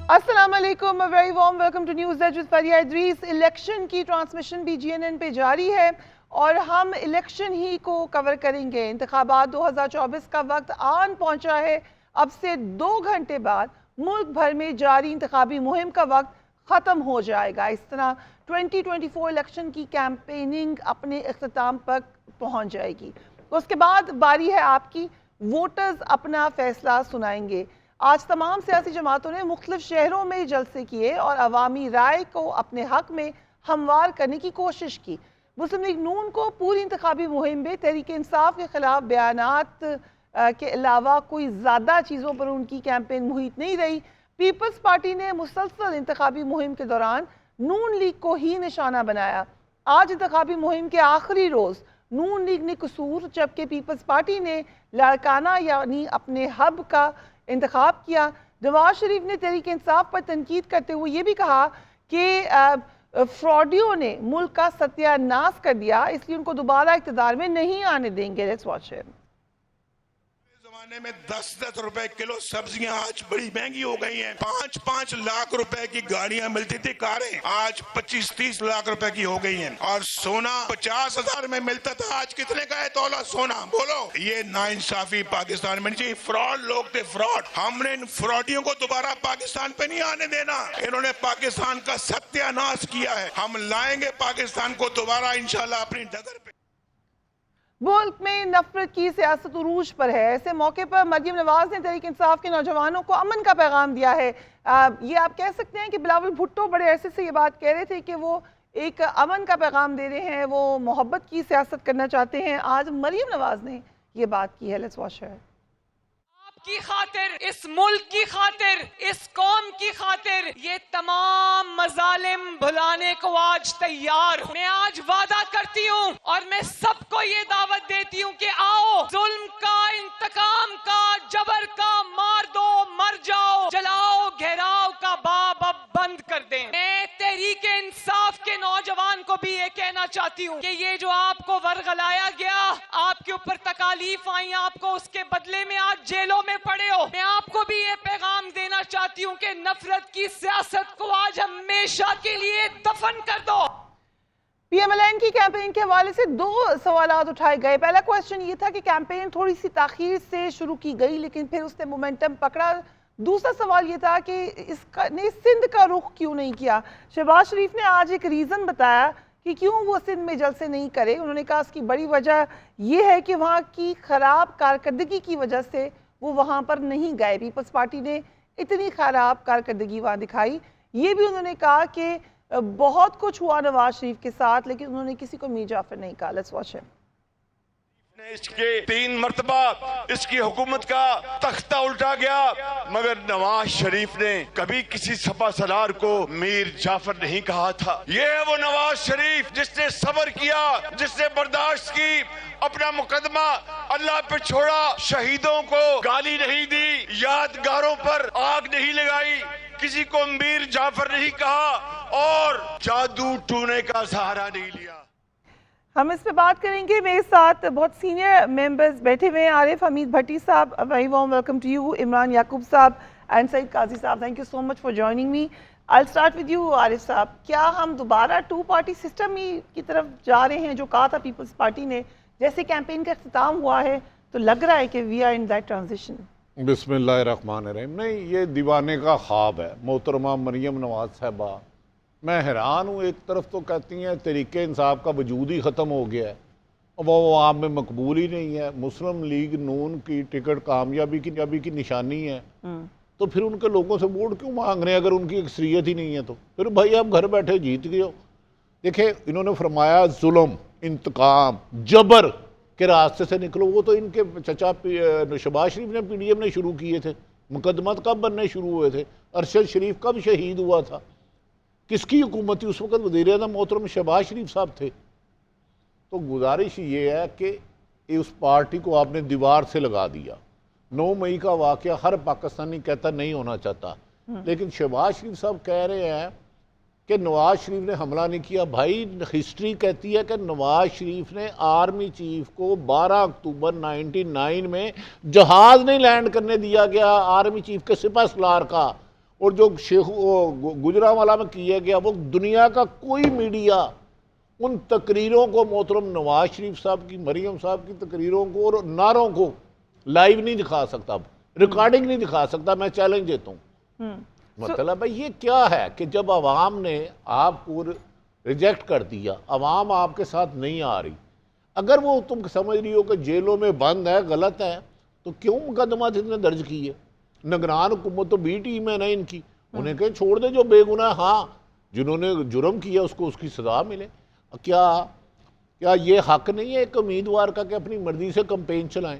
السلام علیکم, very warm welcome to news edge with Fereeha Idrees. Election کی ٹرانسمیشن بھی GNN پہ جاری ہے اور ہم الیکشن ہی کو کور کریں گے. انتخابات 2024 کا وقت آن پہنچا ہے. اب سے 2 گھنٹے بعد ملک بھر میں جاری انتخابی مہم کا وقت ختم ہو جائے گا. اس طرح 2024 الیکشن کی کیمپیننگ اپنے اختتام پر پہنچ جائے گی. اس کے بعد باری ہے آپ کی. ووٹرز اپنا فیصلہ سنائیں گے. آج تمام سیاسی جماعتوں نے مختلف شہروں میں جلسے کیے اور عوامی رائے کو اپنے حق میں ہموار کرنے کی کوشش کی. مسلم لیگ نون کو پوری انتخابی مہم میں تحریک انصاف کے خلاف بیانات کے علاوہ کوئی زیادہ چیزوں پر ان کی کیمپین محیط نہیں رہی. پیپلز پارٹی نے مسلسل انتخابی مہم کے دوران نون لیگ کو ہی نشانہ بنایا. آج انتخابی مہم کے آخری روز نون لیگ نے قصور جبکہ پیپلز پارٹی نے لاڑکانہ یعنی اپنے ہب کا انتخاب کیا. نواز شریف نے تحریک انصاف پر تنقید کرتے ہوئے یہ بھی کہا کہ فراڈیوں نے ملک کا ستیہ ناش کر دیا, اس لیے ان کو دوبارہ اقتدار میں نہیں آنے دیں گے. Let's watch it. زمانے میں 10-10 روپے کلو سبزیاں آج بڑی مہنگی ہو گئی ہیں. 5-5 لاکھ روپے کی گاڑیاں ملتی تھی, کاریں آج 25-30 لاکھ روپے کی ہو گئی ہیں. اور سونا 50,000 میں ملتا تھا, آج کتنے کا ہے تولہ سونا؟ بولو. یہ ناانصافی پاکستان میں نہیں. فراڈ لوگ تھے, فراڈ. ہم نے ان فراڈیوں کو دوبارہ پاکستان پہ نہیں آنے دینا. انہوں نے پاکستان کا ستیہ ناش کیا ہے. ہم لائیں گے پاکستان کو دوبارہ انشاءاللہ اپنی ڈگر پہ. ملک میں نفرت کی سیاست عروج پر ہے. ایسے موقع پر مریم نواز نے تحریک انصاف کے نوجوانوں کو امن کا پیغام دیا ہے. یہ آپ کہہ سکتے ہیں کہ بلاول بھٹو بڑے عرصے سے یہ بات کہہ رہے تھے کہ وہ ایک امن کا پیغام دے رہے ہیں, وہ محبت کی سیاست کرنا چاہتے ہیں. آج مریم نواز نے یہ بات کی ہے. Let's watch it. کی خاطر, اس ملک کی خاطر, اس قوم کی خاطر یہ تمام مظالم بھلانے کو آج تیار ہوں. میں آج وعدہ کرتی ہوں اور میں سب کو یہ دعوت دیتی ہوں کہ آؤ, ظلم کا, انتقام کا, جبر کا, مار دو مر جاؤ, جلاؤ گھیراؤ کا باب اب بند کر دیں. میں تحریک انصاف کے نوجوان کو بھی یہ کہنا چاہتی ہوں کہ یہ جو آپ کو ورغلایا گیا, آپ کے اوپر تکالیف آئیں, آپ کو اس کے بدلے میں آج جیلوں میں پڑے ہو, میں آپ کو بھی یہ پیغام دینا چاہتی ہوں کہ نفرت کی سیاست کو آج ہمیشہ کے لیے دفن کر دو. PMLN کی کیمپین کے حوالے سے 2 سوالات اٹھائے گئے. پہلا کویسچن یہ تھا کہ کیمپین تھوڑی سی تاخیر سے شروع کی گئی لیکن پھر اس نے مومنٹم پکڑا. دوسرا سوال یہ تھا کہ اس نے سندھ کا رخ کیوں نہیں کیا. شہباز شریف نے آج ایک ریزن بتایا کہ کیوں وہ سندھ میں جلسے نہیں کرے. انہوں نے کہا اس کی بڑی وجہ یہ ہے کہ وہاں کی خراب کارکردگی کی وجہ سے وہ وہاں پر نہیں گئے. پیپلز پارٹی نے اتنی خراب کارکردگی وہاں دکھائی. یہ بھی انہوں نے کہا کہ بہت کچھ ہوا نواز شریف کے ساتھ لیکن انہوں نے کسی کو میر جعفر نہیں کہا. Let's watch it. اس کے 3 مرتبہ اس کی حکومت کا تختہ الٹا گیا مگر نواز شریف نے کبھی کسی سپہ سالار کو میر جعفر نہیں کہا تھا. یہ ہے وہ نواز شریف جس نے صبر کیا, جس نے برداشت کی, اپنا مقدمہ اللہ پہ چھوڑا, شہیدوں کو گالی نہیں دی, یادگاروں پر آگ نہیں لگائی, کسی کو میر جعفر نہیں کہا اور جادو ٹونے کا سہارا نہیں لیا. ہم اس پہ بات کریں گے. میرے ساتھ بہت سینئر ممبرز بیٹھے ہوئے ہیں. عارف Hameed Bhatti sahab, very warm welcome to you. Imran Yaqoob sahab and Saeed Qazi sahab, thank you so much for joining me. I start with you Arif sahab. کیا ہم دوبارہ 2 پارٹی سسٹم کی طرف جا رہے ہیں جو کہا تھا پیپلز پارٹی نے؟ جیسے کیمپین کا اختتام ہوا ہے تو لگ رہا ہے کہ we are in that transition. بسم اللہ الرحمن الرحیم. نہیں, یہ دیوانے کا خواب ہے. محترمہ مریم نواز صاحبہ, میں حیران ہوں. ایک طرف تو کہتی ہیں تحریک انصاف کا وجود ہی ختم ہو گیا ہے, وہ عوام میں مقبول ہی نہیں ہے. مسلم لیگ نون کی ٹکٹ کامیابی کی نشانی ہے, تو پھر ان کے لوگوں سے ووٹ کیوں مانگ رہے ہیں اگر ان کی اکثریت ہی نہیں ہے؟ تو پھر بھائی آپ گھر بیٹھے جیت گئے ہو. دیکھیں, انہوں نے فرمایا ظلم, انتقام, جبر کے راستے سے نکلو. وہ تو ان کے چچا شہباز شریف نے PDM نے شروع کیے تھے. مقدمات کب بننے شروع ہوئے تھے؟ ارشد شریف کب شہید ہوا تھا؟ کس کی حکومت تھی اس وقت؟ وزیر اعظم محترم شہباز شریف صاحب تھے. تو گزارش یہ ہے کہ اس پارٹی کو آپ نے دیوار سے لگا دیا. 9 مئی کا واقعہ ہر پاکستانی کہتا نہیں ہونا چاہتا, لیکن شہباز شریف صاحب کہہ رہے ہیں کہ نواز شریف نے حملہ نہیں کیا. بھائی ہسٹری کہتی ہے کہ نواز شریف نے آرمی چیف کو 12 اکتوبر 1999 میں جہاز نہیں لینڈ کرنے دیا گیا آرمی چیف کے سپہ سالار کا. اور جو گجرانوالہ میں کیا گیا وہ دنیا کا کوئی میڈیا ان تقریروں کو محترم نواز شریف صاحب کی مریم صاحب کی تقریروں کو اور نعروں کو لائیو نہیں دکھا سکتا، ریکارڈنگ نہیں دکھا سکتا. میں چیلنج دیتا ہوں. مطلب بھائی یہ کیا ہے کہ جب عوام نے آپ کو ریجیکٹ کر دیا، عوام آپ کے ساتھ نہیں آ رہی، اگر وہ تم سمجھ رہی ہو کہ جیلوں میں بند ہے، غلط ہے، تو کیوں مقدمات اتنے درج کیے؟ نگران حکومت تو بی ٹیم ہے نا ان کی، انہیں کہیں چھوڑ دے جو بے گناہ، ہاں جنہوں نے جرم کیا اس کو اس کی سزا ملے. کیا یہ حق نہیں ہے ایک امیدوار کا کہ اپنی مرضی سے کمپین چلائیں؟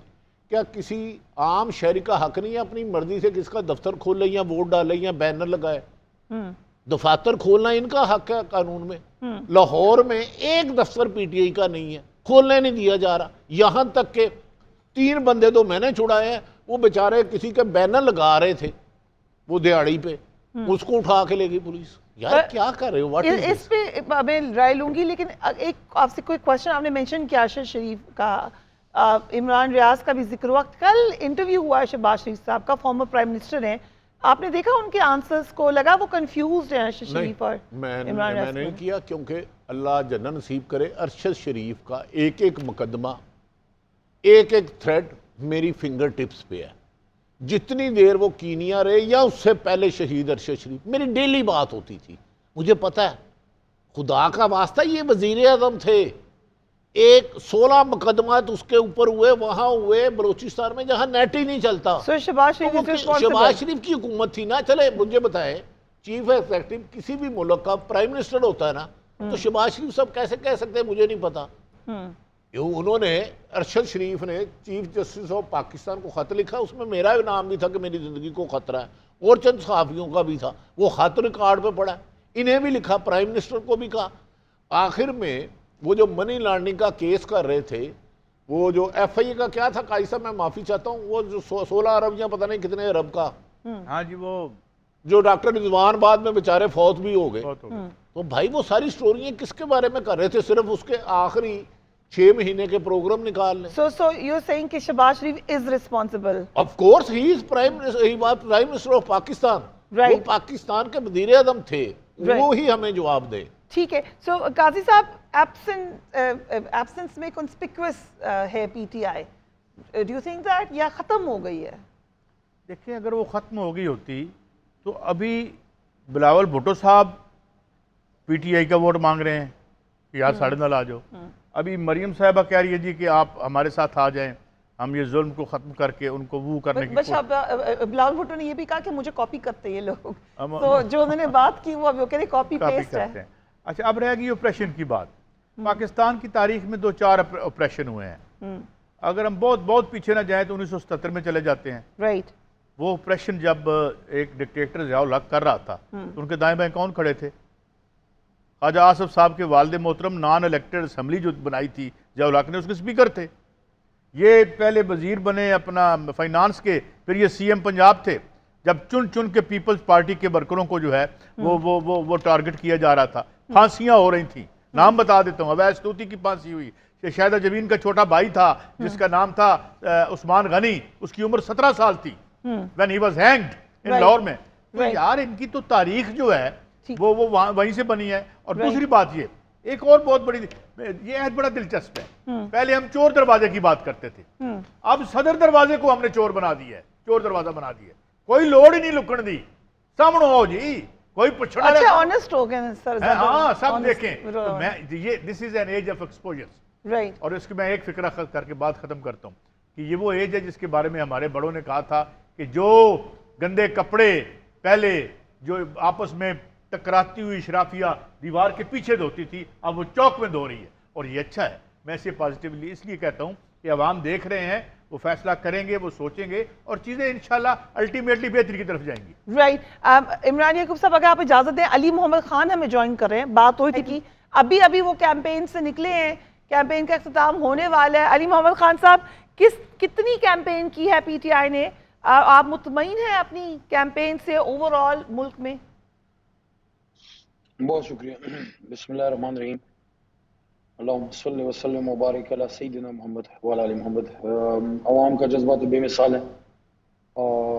کیا کسی عام شہری کا حق نہیں ہے اپنی مرضی سے کس کا دفتر کھولے یا ووٹ ڈالے یا بینر لگائے؟ دفاتر کھولنا ان کا حق ہے قانون میں. لاہور میں ایک دفتر پی ٹی آئی کا نہیں ہے، کھولنے نہیں دیا جا رہا. یہاں تک کہ 3 بندے تو میں نے چھڑائے ہیں، وہ بیچارے کسی کے بینر لگا رہے تھے وہ دیہڑی پہ، اس کو اٹھا کے لے گئی پولیس. یار کیا کر رہے ہو؟ اس پہ میں رائے لوں گی، لیکن ایک آپ سے کوئی کوشچن. آپ نے مینشن کیا ارشد شریف کا، عمران ریاض کا بھی ذکر ہوا. کل انٹرویو ہوا ہے شہباز شریف صاحب کا، فارمر پرائم منسٹر ہیں. آپ نے دیکھا ان کے آنسرز کو؟ لگا وہ کنفیوزڈ ہیں ارشد شریف اور عمران ریاض؟ میں نے کیا، کیونکہ اللہ جنت نصیب کرے ارشد شریف کا ایک ایک مقدمہ، ایک ایک تھریڈ میری فنگر ٹپس پہ ہے. جتنی دیر وہ کینیا رہے یا اس سے پہلے شہید ارشد شریف، میری ڈیلی بات ہوتی تھی. مجھے پتہ ہے، خدا کا واسطہ یہ وزیر اعظم تھے. 16 مقدمات اس کے اوپر ہوئے، وہاں ہوئے بلوچستان میں جہاں نیٹ ہی نہیں چلتا. شہباز شریف کی حکومت تھی نا. چلے مجھے بتائیں، چیف ایگزیکٹو کسی بھی ملک کا پرائم منسٹر ہوتا ہے نا، تو شہباز شریف صاحب کیسے کہہ سکتے ہیں مجھے نہیں پتا؟ انہوں نے، ارشد شریف نے چیف جسٹس آف پاکستان کو خط لکھا، اس میں میرا بھی نام بھی تھا کہ میری زندگی کو خطرہ ہے، اور چند صحافیوں کا بھی تھا. وہ خط ریکارڈ پہ پڑا، انہیں بھی لکھا، پرائم منسٹر کو بھی کہا. آخر میں وہ جو منی لانڈرنگ کا کیس کر رہے تھے، وہ جو ایف آئی اے کا کیا تھا، قائد صاحب میں معافی چاہتا ہوں، وہ جو 16 ارب یا پتہ نہیں کتنے ارب کا، ہاں جی، وہ جو ڈاکٹر رضوان بعد میں بیچارے فوت بھی ہو گئے. تو بھائی وہ ساری سٹوریاں کس کے بارے میں کر رہے تھے؟ صرف اس کے آخری 6 مہینے کے پروگرام نکال لیں. So you're saying کہ شہباز شریف is responsible? Of course he is prime minister of Pakistan. وہ پاکستان کے وزیر اعظم تھے، وہ ہی ہمیں جواب دے. ٹھیک ہے. سو قاضی صاحب، ایبسنس میں کنسپیکوس ہے P T I. Do you think that یا ختم ہو گئی ہے؟ دیکھیں، اگر وہ ختم ہو گئی ہوتی تو ابھی بلاول بھٹو صاحب پی ٹی آئی کا ووٹ مانگ رہے ہیں کہ یار 9.5 آ جاؤ. ابھی مریم صاحبہ کہہ رہی ہے جی کہ آپ ہمارے ساتھ آ جائیں، ہم یہ ظلم کو ختم کر کے ان کو وہ کرنے کی بلاول بھٹو نے یہ بھی کہا کہ مجھے کاپی کرتے یہ لوگ، تو جو انہوں نے بات کی وہ کہہ رہے کاپی پیسٹ ہے. اچھا، اب رہ گئی آپریشن کی بات. پاکستان کی تاریخ میں 2-4 آپریشن ہوئے ہیں. اگر ہم بہت پیچھے نہ جائیں تو 1977 میں چلے جاتے ہیں. رائٹ. وہ آپریشن جب ایک ڈکٹیٹر ضیاء الحق کر رہا تھا تو ان کے دائیں بائیں کون کھڑے تھے؟ خواجہ آصف صاحب کے والد محترم نان الیکٹڈ اسمبلی جو بنائی تھی ضیاء الحق نے، اس کے اسپیکر تھے. یہ پہلے وزیر بنے اپنا فائنانس کے، پھر یہ سی ایم پنجاب تھے. جب چن کے پیپلز پارٹی کے ورکروں کو جو ہے وہ ٹارگٹ کیا جا رہا تھا، پھانسیاں ہو رہی تھیں. نام بتا دیتا ہوں، اویس طوطی کی پھانسی ہوئی. شاہدہ جبین کا چھوٹا بھائی تھا جس کا نام تھا عثمان غنی، اس کی عمر 17 سال تھی when he was hanged in Lahore میں. یار ان کی تو تاریخ جو ہے وہ وہیں سے بنی ہے. اور دوسری بات یہ ایک اور بہت بڑی، یہ عہد بڑا دلچسپ ہے. پہلے ہم چور دروازے کی بات کرتے تھے، اب صدر دروازے کو ہم نے چور بنا دیا ہے، چور دروازہ بنا دیا ہے. کوئی لوڑ ہی نہیں لکڑ دی، سامنے ہو جی، کوئی پوچھنا. اچھا آنسٹ ہو گئے سر. ہاں سب دیکھیں. یہ this is an age of exposure. Right. اور اس کی میں ایک فکرہ کر کے بات ختم کرتا ہوں کہ یہ وہ ایج ہے جس کے بارے میں ہمارے بڑوں نے کہا تھا کہ جو گندے کپڑے پہلے جو آپس میں ٹکراتی ہوئی اشرافیہ دیوار کے پیچھے دھوتی تھی، اب وہ چوک میں دھو رہی ہے. اور یہ اچھا ہے. میں اسے پازیٹیولی اس لیے کہتا ہوں کہ عوام دیکھ رہے ہیں، وہ فیصلہ کریں گے، وہ سوچیں گے، اور چیزیں انشاءاللہ الٹیمیٹلی بہتری کی طرف جائیں گی. رائٹ. عمران یعقوب صاحب، اگر آپ اجازت دیں، علی محمد خان ہمیں جوائن کر رہے ہیں. بات ہوئی تھی کہ ابھی وہ کیمپین سے نکلے ہیں، کیمپین کا اختتام ہونے والا ہے. علی محمد خان صاحب، کتنی کیمپین کی ہے پی ٹی آئی نے؟ آپ مطمئن ہیں اپنی کیمپین سے اوور آل ملک میں؟ بہت شکریہ. بسم اللہ الرحمن الرحیم. اللہم صلی وسلم وبارک علی سیدنا محمد وعلی آل محمد. عوام کا جذبہ تو بے مثال ہے، اور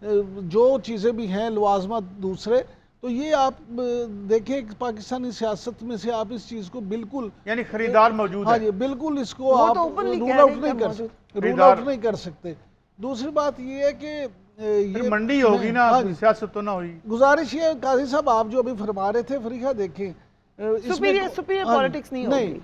جو چیزیں بھی ہیں لوازمات دوسرے، تو یہ آپ دیکھیں پاکستانی سیاست میں سے آپ اس چیز کو بالکل یعنی خریدار موجود ہاں ہے. جی بالکل اس کو وہ آپ تو openly رول کہہ آؤٹ رہے ہیں نہیں کہ کر رول آؤٹ نہیں کر سکتے. دوسری بات یہ ہے کہ یہ منڈی ہوگی نا، ہاں جی. سیاست تو نہ ہوئی. گزارش یہ قاضی صاحب آپ جو ابھی فرما رہے تھے فریقہ دیکھیں سپیریئر پالیٹکس نہیں ہوگی.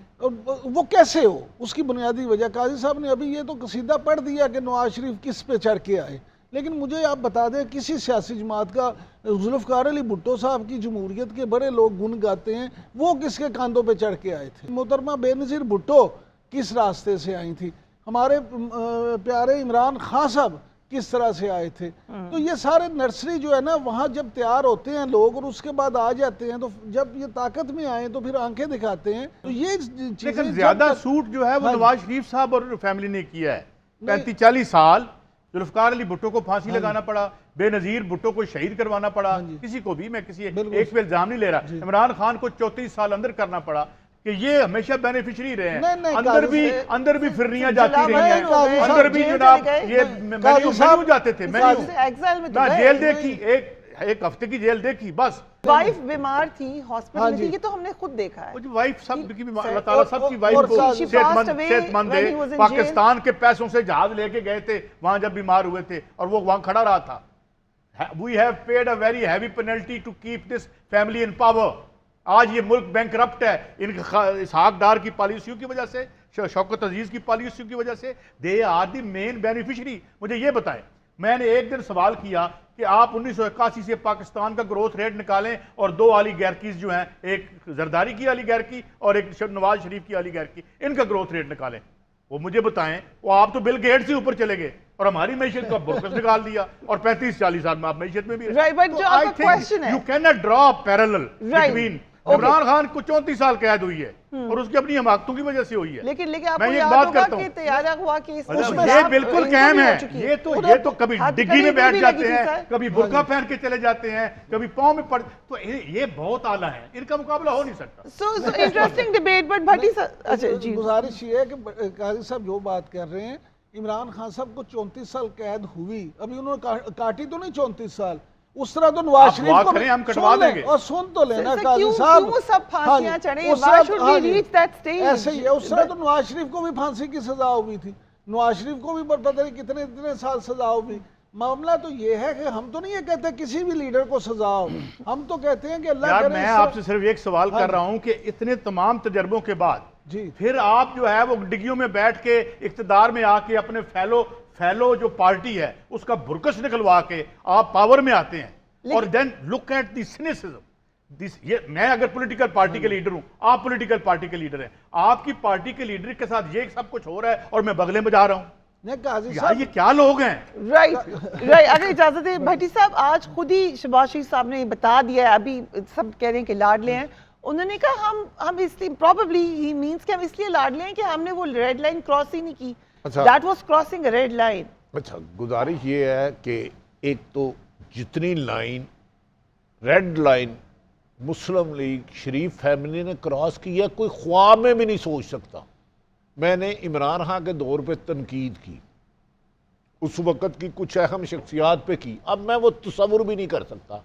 وہ کیسے ہو، اس کی بنیادی وجہ قاضی صاحب نے ابھی یہ تو قصیدہ پڑھ دیا کہ نواز شریف کس پہ چڑھ کے آئے، لیکن مجھے آپ بتا دیں کسی سیاسی جماعت کا ذوالفقار علی بھٹو صاحب کی جمہوریت کے بڑے لوگ گن گاتے ہیں، وہ کس کے کاندھوں پہ چڑھ کے آئے تھے؟ محترمہ بے نظیر بھٹو کس راستے سے آئی تھی؟ ہمارے پیارے عمران خان صاحب کس طرح سے آئے تھے؟ تو یہ سارے نرسری جو ہے نا وہاں جب تیار ہوتے ہیں لوگ اور اس کے بعد آ جاتے ہیں، تو جب یہ طاقت میں آئیں تو پھر آنکھیں دکھاتے ہیں. تو یہ چیزیں لیکن زیادہ سوٹ جو ہے وہ نواز شریف صاحب اور فیملی نے کیا ہے. 35-40 سال ذوالفقار علی بھٹو کو پھانسی لگانا پڑا، بے نظیر بھٹو کو شہید کروانا پڑا. کسی کو بھی، میں کسی ایک پہ الزام نہیں لے رہا. عمران خان کو 34 سال اندر کرنا پڑا کہ یہ ہمیشہ بینیفیشری رہے ہیں. اندر بھی فرنیاں جاتی رہی ہیں، اندر بھی جناب یہ مینیو جاتے تھے، جیل دیکھی، ایک ہفتے کی جیل دیکھی بس. وائف بیمار تھی، ہاسپٹل میں تھی، یہ تو ہم نے خود دیکھا ہے. وائف سب کی، اللہ تعالیٰ سب کی وائف کو صحت مند دے. پاکستان کے پیسوں سے جہاز لے کے گئے تھے وہاں جب بیمار ہوئے تھے اور وہ وہاں کھڑا رہا تھا. We have paid a very heavy penalty to keep this family in power. آج یہ ملک بینکرپٹ ہے ان اسحاق ڈار کی پالیسیوں کی وجہ سے، شوکت عزیز کی پالیسیوں کی وجہ سے. They are the main beneficiary. مجھے یہ بتائیں، میں نے ایک دن سوال کیا کہ آپ 1981 سے پاکستان کا گروتھ ریٹ نکالیں اور 2 الیگارکیز جو ہیں، ایک زرداری کی الیگارکی اور ایک نواز شریف کی الیگارکی، ان کا گروتھ ریٹ نکالیں. وہ مجھے بتائیں، وہ آپ تو بل گیٹ سے اوپر چلے گئے اور ہماری معیشت کا برکس نکال دیا اور 35-40 سال میں آپ معیشت میں بھی رہے. You can not draw parallel between. Imran Khan کو 34 سال قید ہوئی ہے اور اس کی اپنی حماقتوں کی وجہ سے ہوئی ہے. لیکن آپ کو یاد ہوگا کہ طیارہ ہوا کہ یہ بالکل قائم ہے. یہ تو کبھی ڈگی میں بیٹھ جاتے ہیں، کبھی برقع پہن کے چلے جاتے ہیں، کبھی پاؤں میں پڑ. تو یہ بہت اعلیٰ ہے، ان کا مقابلہ ہو نہیں سکتا. So interesting debate. بٹ بھٹی صاحب گزارش یہ ہے کہ قاضی صاحب جو بات کر رہے ہیں، عمران خان صاحب کو 34 سال قید ہوئی، ابھی انہوں نے کاٹی تو نہیں 34 سال. اس طرح تو نواز شریف کو ہم کٹوا دیں گے اور سن تو لینا قاضی صاحب، سب پھانسیاں چڑھیں. ایسے ہی ہے. اس طرح تو نواز شریف کو بھی پھانسی کی سزا ہوئی تھی، نواز شریف کو بھی پتہ نہیں کتنے سال سزا ہوئی. معاملہ تو یہ ہے کہ ہم تو نہیں یہ کہتے کسی بھی لیڈر کو سزا ہو، ہم تو کہتے ہیں کہ اللہ کرے. میں آپ سے صرف ایک سوال کر رہا ہوں کہ اتنے تمام تجربوں کے بعد پھر آپ جو ہے وہ ڈگیوں میں بیٹھ کے اقتدار میں آ کے اپنے فیلو جو پارٹی ہے اس کا برکس نکلوا کے آپ پاور میں آتے ہیں اور دین لک ایٹ دی سینیسزم. میں اگر پولیٹیکل پارٹی کے لیڈر ہوں، آپ پولیٹیکل پارٹی کے لیڈر ہیں، آپ کی پارٹی کے لیڈر کے ساتھ یہ سب کچھ ہو رہا ہے اور میں بغلے میں جا رہا ہوں. یہ کیا لوگ ہیں؟ رائٹ. اگر اجازت ہے بھٹی صاحب، آج خود ہی شہباز شریف صاحب نے بتا دیا ہے، ابھی سب کہہ رہے ہیں کہ لاڈلے ہیں. انہوں نے کہا ہم اس لیے پروبیبلی ہی مینس کہ ہم اس لیے لاڈلے ہیں کہ ہم نے وہ ریڈ لائن کراس ہی نہیں کی. That was crossing a red line. اچھا، گزارش یہ ہے کہ ایک تو جتنی لائن ریڈ لائن مسلم لیگ شریف فیملی نے کراس کی ہے کوئی خواب میں بھی نہیں سوچ سکتا. میں نے عمران خان کے دور پہ تنقید کی، اس وقت کی کچھ اہم شخصیات پہ کی. اب میں وہ تصور بھی نہیں کر سکتا.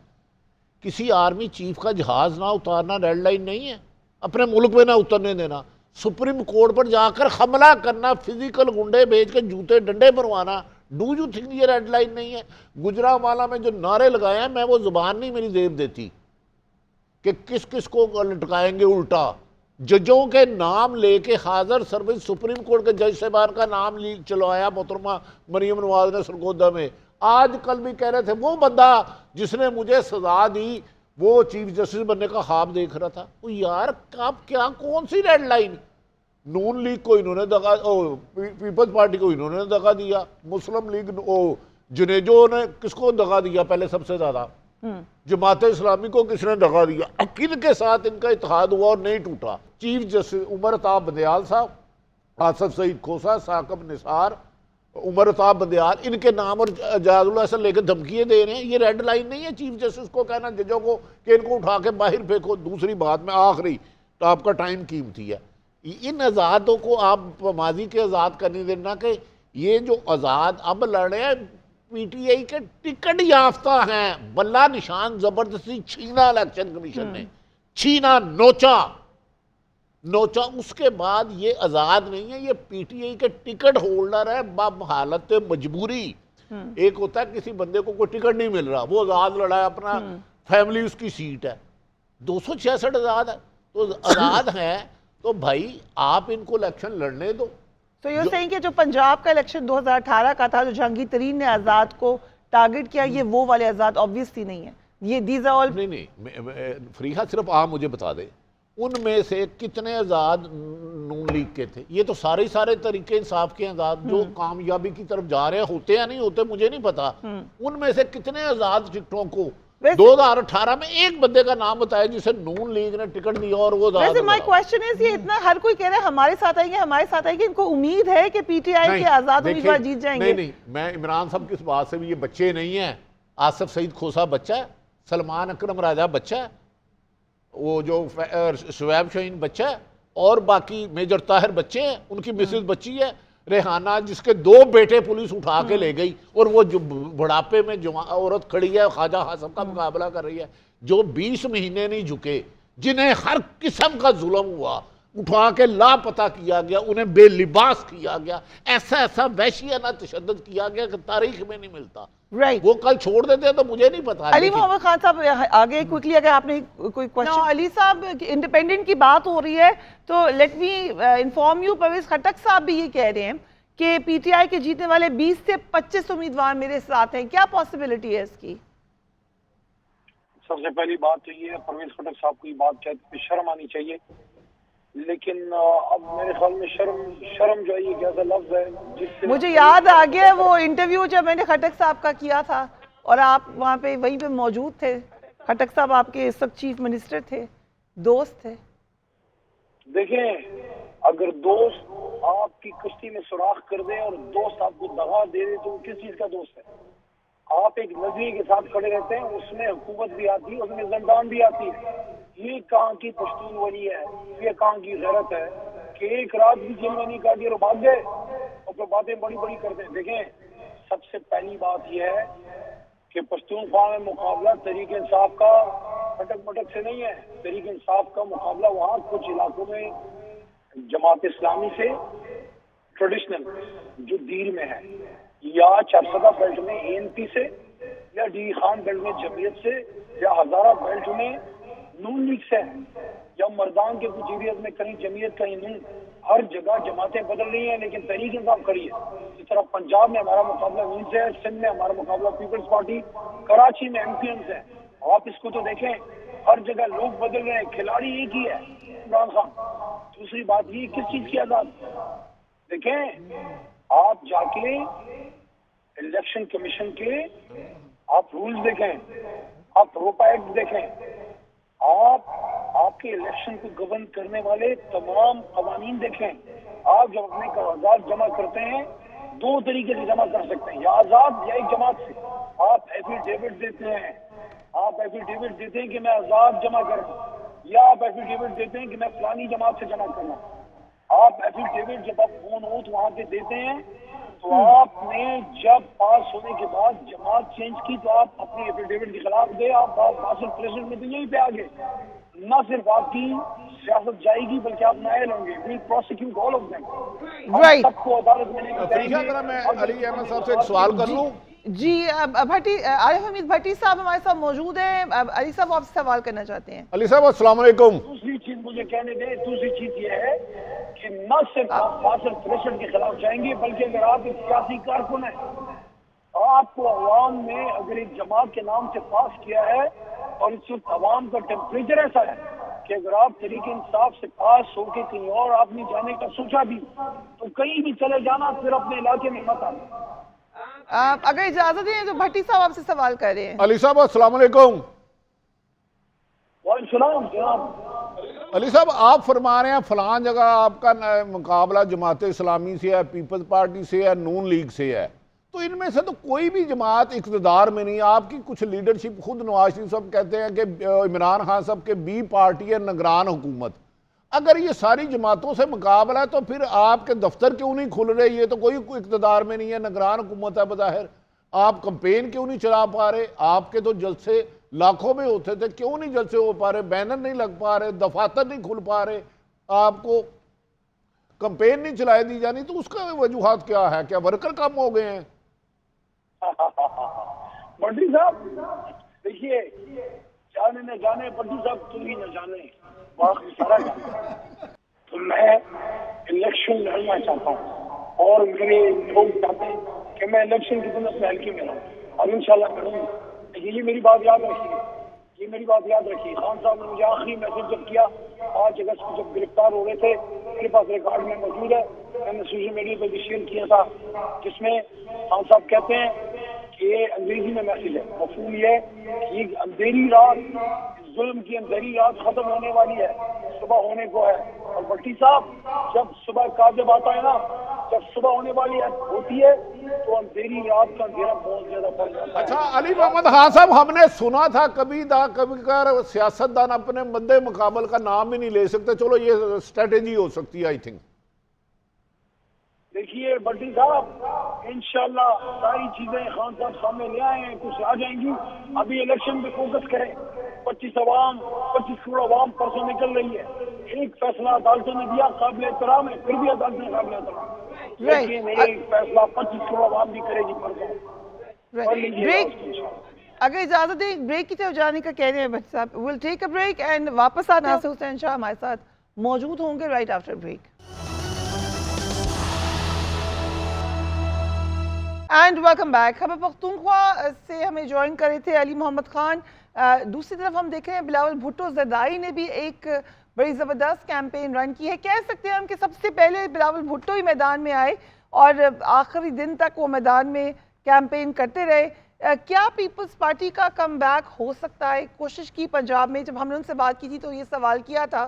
کسی آرمی چیف کا جہاز نہ اتارنا ریڈ لائن نہیں ہے، اپنے ملک میں نہ اترنے دینا، سپریم کورٹ پر جا کر حملہ کرنا، فزیکل گنڈے بھیج کے جوتے ڈنڈے مروانا. ڈو یو تھنک یہ ریڈ لائن نہیں ہے؟ گجرانوالہ میں جو نعرے لگائے ہیں، میں وہ زبان نہیں میری زیب دیتی کہ کس کس کو لٹکائیں گے الٹا. ججوں کے نام لے کے حاضر سروس سپریم کورٹ کے جج صاحبان کا نام چلوایا محترمہ مریم نواز نے سرگودا میں. آج کل بھی کہہ رہے تھے وہ بندہ جس نے مجھے سزا دی وہ چیف جسٹس بننے کا خواب دیکھ رہا تھا. وہ یار کیا کون سی ریڈ لائن؟ نون لیگ کو انہوں نے دگا، پیپلز پارٹی کو انہوں نے دگا دیا، مسلم لیگ جنیجو نے کس کو دگا دیا پہلے سب سے زیادہ؟ جماعت اسلامی کو کس نے دگا دیا؟ کن کے ساتھ ان کا اتحاد ہوا اور نہیں ٹوٹا؟ چیف جسٹس عمر عطا بندیال صاحب، آصف سعید کھوسا، ثاقب نثار، عمر عطا بندیال، ان کے نام اور جاز اللہ سے لے کے دھمکیے دے رہے ہیں. یہ ریڈ لائن نہیں ہے چیف جسٹس کو کہنا ججوں کو کہ ان کو اٹھا کے باہر پھینکو. دوسری بات میں آخری تو آپ کا ٹائم قیمتی ہے، ان آزادوں کو آپ ماضی کے آزاد کرنے دینا کہ یہ جو آزاد اب لڑ رہے ہیں پی ٹی آئی کے ٹکٹ یافتہ ہیں، بلا نشان زبردستی چھینا الیکشن کمیشن نے، چھینا، نوچا، اس کے بعد یہ آزاد نہیں ہے، یہ پی ٹی آئی کے ٹکٹ ہولڈر ہے بحالت مجبوری۔ ایک ہوتا ہے کسی بندے کو کوئی ٹکٹ نہیں مل رہا، وہ آزاد لڑا ہے، اپنا فیملی اس کی سیٹ ہے، 266 آزاد ہے، تو آزاد ہیں تو بھائی آپ ان کو الیکشن لڑنے دو۔ تو یہ صحیح کہ جو پنجاب کا الیکشن 2018 کا تھا جو جہانگیر ترین نے آزاد کو ٹارگٹ کیا، یہ وہ والے آزاد obviously نہیں ہیں، یہ دیز آر آل نہیں فریحہ صرف آپ مجھے بتا دیں ان میں سے کتنے آزاد نون لیگ کے تھے؟ یہ تو سارے طریقے انصاف کے آزاد جو کامیابی کی طرف جا رہے ہوتے یا نہیں ہوتے مجھے نہیں پتا، ان میں سے کتنے آزاد ٹکٹوں کو 2018 میں ایک بندے کا نام بتایا جسے نون لیگ نے ٹکٹ دیا اور وہ ویسے مائی کوشچن ہے یہ اتنا ہر کوئی کہہ رہا ہے ہمارے ساتھ آئیں گے، ان کو امید ہے کہ پی ٹی آئی کے آزاد امیدوار جیت جائیں گے؟ نہیں، میں عمران صاحب کی اس بات سے بھی، یہ بچے نہیں ہیں، آصف سعید کھوسا بچہ ہے، سلمان اکرم راجہ بچہ ہے، وہ جو شعیب شاہین بچہ ہے، اور باقی میجر طاہر بچے ہیں، ان کی مسز بچی ہے، ریحانہ جس کے 2 بیٹے پولیس اٹھا کے لے گئی، اور وہ جو بڑھاپے میں عورت کھڑی ہے خواجہ حاسم کا مقابلہ کر رہی ہے، جو 20 مہینے نہیں جھکے، جنہیں ہر قسم کا ظلم ہوا، اٹھا کے لاپتہ کیا گیا، انہیں بے لباس کیا گیا، ایسا وحشیانہ تشدد کیا گیا کہ تاریخ میں نہیں ملتا۔ وہ کل چھوڑ دیتے ہیں تو مجھے نہیں پتا۔ علی محمد خان صاحب آگے کوئکلی اگر آپ نے کوئی کوئسچن۔ علی صاحب انڈیپینڈنٹ کی بات ہو رہی ہے تو let me inform you, Pervez Khattak صاحب بھی یہ کہہ رہے ہیں کہ پی ٹی آئی کے جیتنے والے 20 سے 25 امیدوار میرے ساتھ ہیں، کیا پاسبلٹی ہے اس کی؟ سب سے پہلی بات تو یہ ہے پرویز خٹک صاحب کو یہ بات کہتے ہیں شرم آنی چاہیے، لیکن اب میرے خیال میں شرم جو ہے یہ کیسا لفظ ہے جس سے مجھے یاد آ گیا وہ انٹرویو جب میں نے خٹک صاحب کا کیا تھا اور آپ وہاں پہ وہیں پہ موجود تھے، خٹک صاحب آپ کے اس وقت چیف منسٹر تھے، دوست تھے۔ دیکھیں اگر دوست آپ کی کشتی میں سوراخ کر دے اور دوست آپ کو دغا دے دے تو کس چیز کا دوست ہے؟ آپ ایک نظریے کے ساتھ کھڑے رہتے ہیں، اس میں حکومت بھی آتی ہے، اس میں زندان بھی آتی ہے۔ یہ کہاں کی پشتون ولی ہے، یہ کہاں کی غیرت ہے کہ ایک رات بھی جیل میں نہیں کاٹی اور بھاگ گئے اور پھر باتیں بڑی کرتے ہیں۔ دیکھیں سب سے پہلی بات یہ ہے کہ پشتون خواہ میں مقابلہ تحریک انصاف کا پھٹک مٹک سے نہیں ہے، تحریک انصاف کا مقابلہ وہاں کچھ علاقوں میں جماعت اسلامی سے ٹریڈیشنل جو دیر میں ہے، یا چارسدہ بیلٹ میں اے این پی سے، یا ڈی خان بیلٹ میں جمعیت سے، یا ہزارہ بیلٹ میں نون لیگ سے، یا مردان کے کچھ ایریاز میں کہیں جمعیت کہیں نون، ہر جگہ جماعتیں بدل رہی ہیں لیکن تحریک انصاف کھڑی ہے۔ اس طرح پنجاب میں ہمارا مقابلہ نون سے ہے، سندھ میں ہمارا مقابلہ پیپلز پارٹی، کراچی میں ایم پی ایم سے ہے۔ آپ اس کو تو دیکھیں ہر جگہ لوگ بدل رہے ہیں، کھلاڑی ایک ہی ہے عمران خان۔ دوسری بات یہ کس چیز کی آزاد؟ دیکھیں آپ جا کے الیکشن کمیشن کے آپ رولز دیکھیں، آپ روپا ایکٹ دیکھیں، آپ کے الیکشن کو گورن کرنے والے تمام قوانین دیکھیں۔ آپ جب اپنے کاغذات جمع کرتے ہیں 2 طریقے سے جمع کر سکتے ہیں، یا آزاد یا ایک جماعت سے۔ آپ ایفیڈیوٹ دیتے ہیں، کہ میں آزاد جمع کر رہا ہوں، یا آپ ایفیڈیوٹ دیتے ہیں کہ میں فلانی جماعت سے جمع کر رہا ہوں۔ آپ ایفیڈیوٹ جب آپ فون ہوت وہاں پہ دیتے ہیں تو آپ نے جب پاس ہونے کے بعد جماعت چینج کی تو آپ اپنی ایفیڈیوٹ کے خلاف دے، آپ حاصل پریزیڈنٹ میں تو یہیں پہ آگے نہ صرف آپ کی سیاست جائے گی بلکہ آپ نائل ہوں گے۔ وی پروسیکیوٹ آل آف دیم، ہم سب کو عدالت میں لے کے جائیں گے۔ اگر میں علی احمد صاحب سے ایک سوال کر لوں۔ جی بھٹی، عارف حمید بھٹی صاحب ہمارے ساتھ موجود ہیں، علی صاحب آپ سے سوال کرنا چاہتے ہیں۔ علی صاحب السلام علیکم۔ دوسری چیز مجھے کہنے دیں، دوسری چیز یہ ہے کہ نہ صرف آپ حاصل پریزیڈنٹ کے خلاف جائیں گے بلکہ اگر آپ ایک سیاسی کارکن ہیں، آپ کو عوام نے اگر ایک جماعت کے نام سے پاس کیا ہے اور اس وقت عوام کا ٹیمپریچر ایسا ہے کہ اگر آپ تحریک انصاف سے پاس ہو کے کہیں اور آپ نے جانے کا سوچا بھی تو کہیں بھی چلے جانا، پھر اپنے علاقے میں مت آنا۔ اگر اجازت دیں تو بھٹی صاحب آپ سے سوال کر رہے ہیں۔ علی صاحب السلام علیکم۔ وعلیکم السلام جناب۔ علی صاحب آپ فرما رہے ہیں فلان جگہ آپ کا مقابلہ جماعت اسلامی سے ہے، پیپلز پارٹی سے ہے، نون لیگ سے ہے، تو ان میں سے تو کوئی بھی جماعت اقتدار میں نہیں۔ آپ کی کچھ لیڈرشپ، خود نواز شریف صاحب کہتے ہیں کہ عمران خان صاحب کے بی پارٹی ہے نگران حکومت۔ اگر یہ ساری جماعتوں سے مقابلہ ہے تو پھر آپ کے دفتر کیوں نہیں کھل رہے؟ یہ تو کوئی اقتدار میں نہیں ہے، نگران حکومت ہے بظاہر۔ آپ کمپین کیوں نہیں چلا پا رہے؟ آپ کے تو جلسے لاکھوں میں ہوتے تھے، کیوں نہیں جلسے ہو پا رہے؟ بینر نہیں لگ پا رہے، دفاتر نہیں کھل پا رہے، آپ کو کمپین نہیں چلائے دی جانی، تو اس کا وجوہات کیا ہے؟ کیا ورکر کم ہو گئے ہیں؟ بڈی صاحب دیکھیے، جانے نہ جانے بڈی صاحب تم ہی نہ جانے، باقی سارا جانے. تو میں الیکشن لڑنا چاہتا ہوں اور میرے لوگ چاہتے ہیں کہ میں الیکشن کی دنیا میں ہلکی میں لاؤں اور انشاءاللہ کروں گا. یہ میری بات یاد رکھیے، یہ میری بات یاد رکھیے. خان صاحب نے مجھے آخری میسج جب کیا 5 اگست کو جب گرفتار ہو رہے تھے، میرے پاس ریکارڈ میں موجود ہے، میں نے سوشل میڈیا پہ بھی شیئر کیا تھا، جس میں خان صاحب کہتے ہیں کہ یہ انگریزی میں میسج ہے، مفہوم یہ ہے کہ یہ اندھیری رات، ظلم کی اندھیری رات ختم ہونے والی ہے، صبح ہونے کو ہے. اور بٹی صاحب جب صبح کاذب آتا ہے نا، جب صبح ہونے والی ہوتی ہے تو اندھیری رات کا اندھیرا بہت زیادہ پڑ جاتا ہے. اچھا علی محمد خان صاحب، ہم نے سنا تھا کبھی کر سیاستدان اپنے مد مقابل کا نام ہی نہیں لے سکتے، چلو یہ اسٹریٹجی ہو سکتی ہے آئی تھنک. دیکھیے بڈی صاحب، انشاءاللہ ساری چیزیں خان صاحب سامنے لے آئے ہیں، کچھ آ جائیں گی. ابھی الیکشن پہ فوکس کریں. 25 کروڑ عوام پرسوں نکل رہی ہے. ایک فیصلہ عدالتوں نے دیا قابل احترام ہے، پھر بھی عدالتیں قابل احترام، لیکن ایک فیصلہ 25 کروڑ عوام بھی کرے گی پرسوں. اگر اجازت دیں بریک کی طرف جانے کا کہہ رہے ہیں بٹ صاحب، we'll take a break and واپس آنا ناصر حسین شاہ ہمارے ساتھ موجود ہوں گے right after break. And welcome back. Khyber Pakhtunkhwa سے ہمیں جوائن کر رہے تھے علی محمد خان. دوسری طرف ہم دیکھ رہے ہیں بلاول بھٹو زرداری نے بھی ایک بڑی زبردست کیمپین رن کی ہے. کہہ سکتے ہیں ہم کہ سب سے پہلے بلاول بھٹو ہی میدان میں آئے اور آخری دن تک وہ میدان میں کیمپین کرتے رہے. کیا پیپلز پارٹی کا کم بیک ہو سکتا ہے؟ کوشش کی پنجاب میں، جب ہم نے ان سے بات کی تھی تو یہ سوال کیا تھا،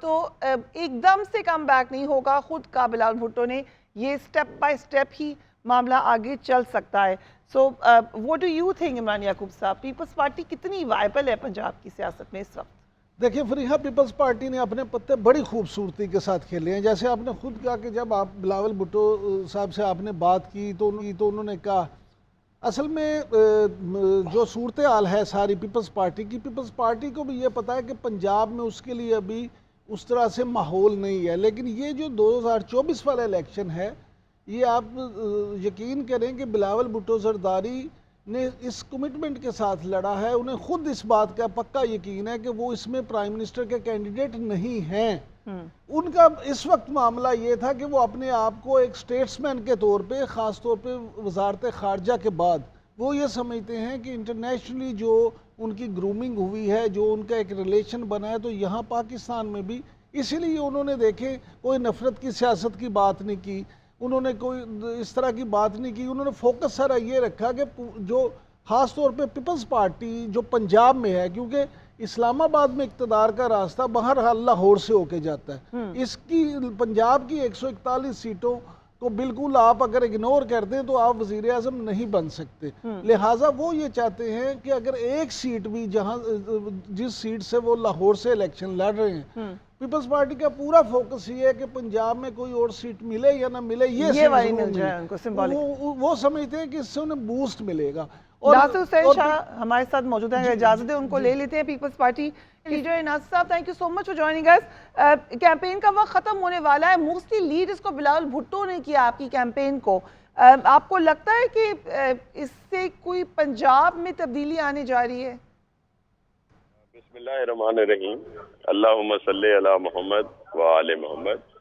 تو ایک دم سے کم بیک نہیں ہوگا. خود کا بلاول بھٹو نے یہ سٹیپ بائی سٹیپ ہی معاملہ آگے چل سکتا ہے. سو what do you think Imran Yaqoob صاحب، پیپلز پارٹی کتنی وائبل ہے پنجاب کی سیاست میں اس وقت؟ دیکھیں فریحہ، پیپلز پارٹی نے اپنے پتے بڑی خوبصورتی کے ساتھ کھیلے ہیں. جیسے آپ نے خود کہا کہ جب آپ بلاول بھٹو صاحب سے آپ نے بات کی تو انہوں نے کہا اصل میں جو صورتحال ہے ساری پیپلز پارٹی کو بھی یہ پتا ہے کہ پنجاب میں اس کے لیے ابھی اس طرح سے ماحول نہیں ہے. لیکن یہ جو 2024 والا الیکشن ہے، یہ آپ یقین کریں کہ بلاول بھٹو زرداری نے اس کمٹمنٹ کے ساتھ لڑا ہے. انہیں خود اس بات کا پکا یقین ہے کہ وہ اس میں پرائم منسٹر کے کینڈیڈیٹ نہیں ہیں. ان کا اس وقت معاملہ یہ تھا کہ وہ اپنے آپ کو ایک سٹیٹسمین کے طور پہ، خاص طور پہ وزارت خارجہ کے بعد، وہ یہ سمجھتے ہیں کہ انٹرنیشنلی جو ان کی گرومنگ ہوئی ہے، جو ان کا ایک ریلیشن بنا ہے، تو یہاں پاکستان میں بھی اسی لیے انہوں نے دیکھیں کوئی نفرت کی سیاست کی بات نہیں کی، انہوں نے کوئی اس طرح کی بات نہیں کی. انہوں نے فوکس سارا یہ رکھا کہ جو خاص طور پہ پیپلز پارٹی جو پنجاب میں ہے، کیونکہ اسلام آباد میں اقتدار کا راستہ بہرحال لاہور سے ہو کے جاتا ہے، اس کی پنجاب کی 141 سیٹوں کو بالکل آپ اگر اگنور کر دیں تو آپ وزیر اعظم نہیں بن سکتے. لہٰذا وہ یہ چاہتے ہیں کہ اگر ایک سیٹ بھی جس سیٹ سے وہ لاہور سے الیکشن لڑ رہے ہیں، پیپلز پارٹی کا پورا فوکس یہ ہے کہ پنجاب میں کوئی اور سیٹ ملے یا نہ ملے، یہ والی مل جائے ان کو سمبولک. وہ سمجھتے ہیں کہ اس سے انہیں بوسٹ ملے گا. ناصر حسین شاہ ہمارے ساتھ موجود ہیں، اجازت ہے ان کو لے لیتے ہیں. پیپلز پارٹی لیڈر ناصر صاحب، thank you so much for joining us. Campaign کا وقت ختم ہونے والا ہے. موسٹلی لیڈ اس کو بلاول بھٹو نے کیا آپ کی کیمپین کو. آپ کو لگتا ہے کہ اس سے کوئی پنجاب میں تبدیلی آنے جا رہی ہے؟ بسم اللہ الرحمن الرحیم، اللہم صلی علی محمد و آل محمد.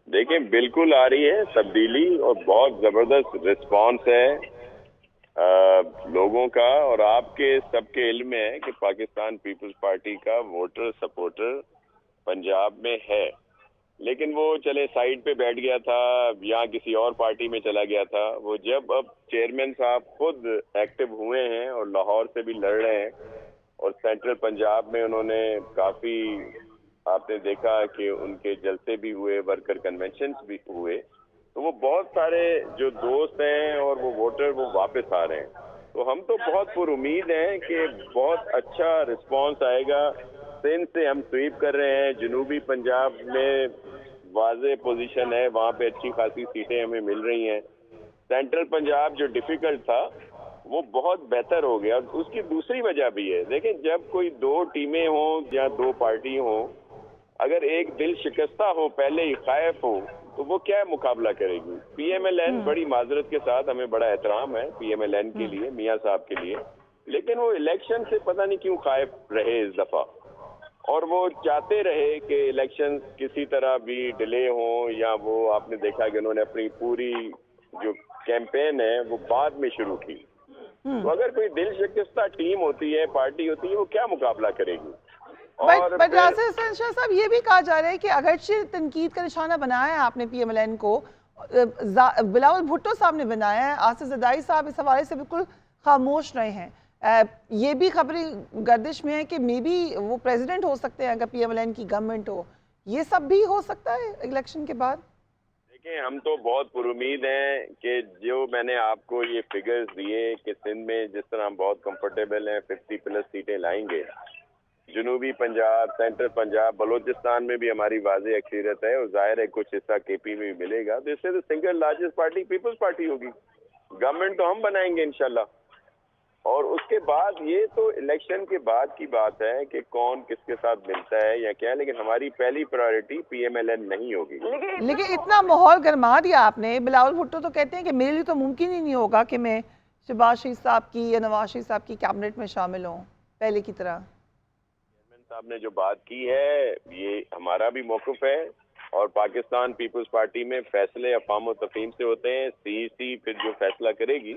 دیکھیں بالکل آ رہی ہے تبدیلی اور بہت زبردست رسپانس ہے لوگوں کا. اور آپ کے سب کے علم میں ہے کہ پاکستان پیپلز پارٹی کا ووٹر سپورٹر پنجاب میں ہے، لیکن وہ چلے سائیڈ پہ بیٹھ گیا تھا یا کسی اور پارٹی میں چلا گیا تھا. وہ جب اب چیئرمین صاحب خود ایکٹیو ہوئے ہیں اور لاہور سے بھی لڑ رہے ہیں اور سینٹرل پنجاب میں انہوں نے کافی، آپ نے دیکھا کہ ان کے جلسے بھی ہوئے، ورکر کنونشنز بھی ہوئے، تو وہ بہت سارے جو دوست ہیں اور وہ ووٹر وہ واپس آ رہے ہیں. تو ہم تو بہت پر امید ہیں کہ بہت اچھا رسپانس آئے گا. سندھ سے ہم سویپ کر رہے ہیں، جنوبی پنجاب میں واضح پوزیشن ہے، وہاں پہ اچھی خاصی سیٹیں ہمیں مل رہی ہیں. سینٹرل پنجاب جو ڈیفیکلٹ تھا وہ بہت بہتر ہو گیا. اس کی دوسری وجہ بھی ہے, دیکھیں جب کوئی دو ٹیمیں ہوں یا دو پارٹی ہوں, اگر ایک دل شکستہ ہو, پہلے ہی خائف ہو, تو وہ کیا مقابلہ کرے گی. پی ایم ایل این بڑی معذرت کے ساتھ, ہمیں بڑا احترام ہے پی ایم ایل این کے لیے, میاں صاحب کے لیے, لیکن وہ الیکشن سے پتہ نہیں کیوں خائف رہے اس دفعہ, اور وہ چاہتے رہے کہ الیکشن کسی طرح بھی ڈیلے ہوں, یا وہ آپ نے دیکھا کہ انہوں نے اپنی پوری جو کیمپین ہے وہ بعد میں شروع کی. تو اگر کوئی دل شکستہ ٹیم ہوتی ہے, پارٹی ہوتی ہے, وہ کیا مقابلہ کرے گی. بٹ ناصر حسین شاہ صاحب, یہ بھی کہا جا رہا ہے کہ اگرچہ تنقید کا نشانہ بنایا ہے آپ نے پی ایم ایل این کو, بلاول بھٹو صاحب نے بنایا ہے, آصف زرداری صاحب اس حوالے سے بالکل خاموش رہے ہیں. یہ بھی خبریں گردش میں ہے کہ مے بی وہ پریزیڈنٹ ہو سکتے ہیں اگر پی ایم ایل این کی گورنمنٹ ہو. یہ سب بھی ہو سکتا ہے الیکشن کے بعد. دیکھیں ہم تو بہت پر امید ہیں کہ جو میں نے آپ کو یہ فگرز دیے کہ سندھ میں جس طرح ہم بہت کمفرٹیبل ہیں, 50+ سیٹیں لائیں گے, جنوبی پنجاب, سینٹرل پنجاب, بلوچستان میں بھی ہماری واضح اکثریت ہے, اور ظاہر ہے کچھ حصہ کے پی میں بھی ملے گا, تو اس سے تو سنگل لارجسٹ پارٹی پیپلز پارٹی ہوگی. گورنمنٹ تو ہم بنائیں گے انشاءاللہ. اور اس کے بعد یہ تو الیکشن کے بعد کی بات ہے کہ کون کس کے ساتھ ملتا ہے یا کیا, لیکن ہماری پہلی priority P M L N نہیں ہوگی. لیکن اتنا ماحول گرما دیا آپ نے. بلاول بھٹو تو کہتے ہیں کہ میرے لیے تو ممکن ہی نہیں ہوگا کہ میں شہباز شریف صاحب کی یا نواز شریف صاحب کی کیبنٹ میں شامل ہوں پہلے کی طرح. چیئرمین صاحب نے جو بات کی ہے یہ ہمارا بھی موقف ہے, اور پاکستان پیپلز پارٹی میں فیصلے افہام و تفہیم سے ہوتے ہیں. سی پھر جو فیصلہ کرے گی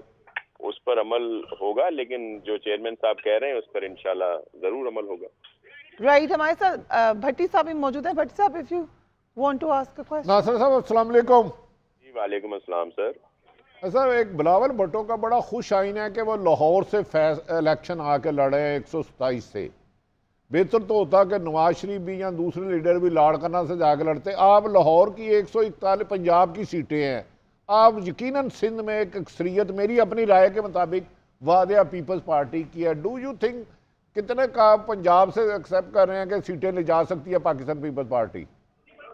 اس پر عمل ہوگا, لیکن جو چیئرمین صاحب کہہ رہے ہیں اس پر انشاءاللہ ضرور عمل ہوگا. رائٹ, ہمارے ساتھ بھٹی صاحب بھی موجود ہیں. بھٹی صاحب, if you want to ask a question. ناصر صاحب السلام علیکم. جی وعلیکم السلام سر. سر ایک بلاول بھٹو کا بڑا خوش آئین ہے کہ وہ لاہور سے الیکشن آ کے لڑے 127 سے. بہتر تو ہوتا کہ نواز شریف بھی یا دوسرے لیڈر بھی لاڑکانہ سے جا کے لڑتے. آپ لاہور کی 141 پنجاب کی سیٹیں ہیں, آپ یقیناً سندھ میں ایک اکثریت میری اپنی رائے کے مطابق واضح پیپلز پارٹی کی ہے. ڈو یو تھنک کتنے کا پنجاب سے ایکسیپٹ کر رہے ہیں کہ سیٹیں لے جا سکتی ہے پاکستان پیپلز پارٹی؟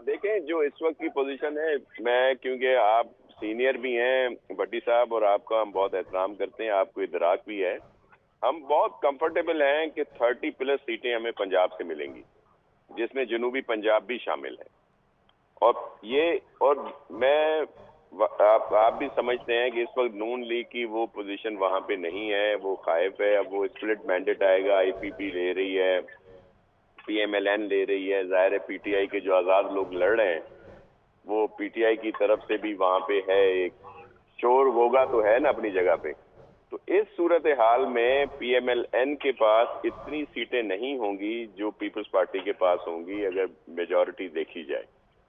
دیکھیں جو اس وقت کی پوزیشن ہے, میں کیونکہ آپ سینئر بھی ہیں بھٹی صاحب, اور آپ کا ہم بہت احترام کرتے ہیں, آپ کو ادراک بھی ہے, ہم بہت کمفرٹیبل ہیں کہ 30+ سیٹیں ہمیں پنجاب سے ملیں گی, جس میں جنوبی پنجاب بھی شامل ہے. اور میں آپ بھی سمجھتے ہیں کہ اس وقت نون لیگ کی وہ پوزیشن وہاں پہ نہیں ہے, وہ خائف ہے. اب وہ اسپلٹ مینڈیٹ آئے گا, آئی پی پی لے رہی ہے, پی ایم ایل این لے رہی ہے, ظاہر ہے پی ٹی آئی کے جو آزاد لوگ لڑ رہے ہیں وہ پی ٹی آئی کی طرف سے بھی وہاں پہ ہے, ایک شور ہوگا تو ہے نا اپنی جگہ پہ. تو اس صورتحال میں پی ایم ایل این کے پاس اتنی سیٹیں نہیں ہوں گی جو پیپلز پارٹی کے پاس ہوں گی اگر میجورٹی دیکھی جائے.